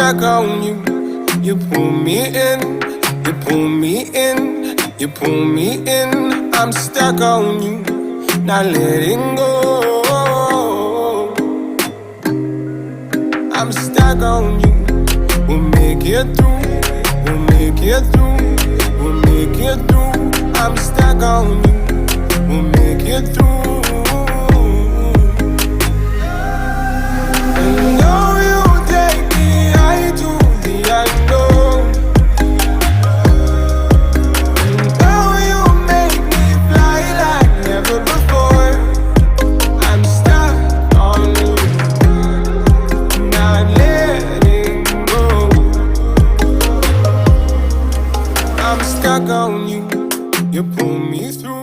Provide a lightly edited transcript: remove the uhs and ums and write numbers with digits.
stuck on you. You pull me in, you pull me in, you pull me in. I'm stuck on you, not letting go. I'm stuck on you. We'll make it through, we'll make it through, we'll make it through. I'm stuck on you, we'll make it through. And though you take me high to the unknown, and though you make me fly like never before, I'm stuck on you, not letting go. I'm stuck on you, you pull me through.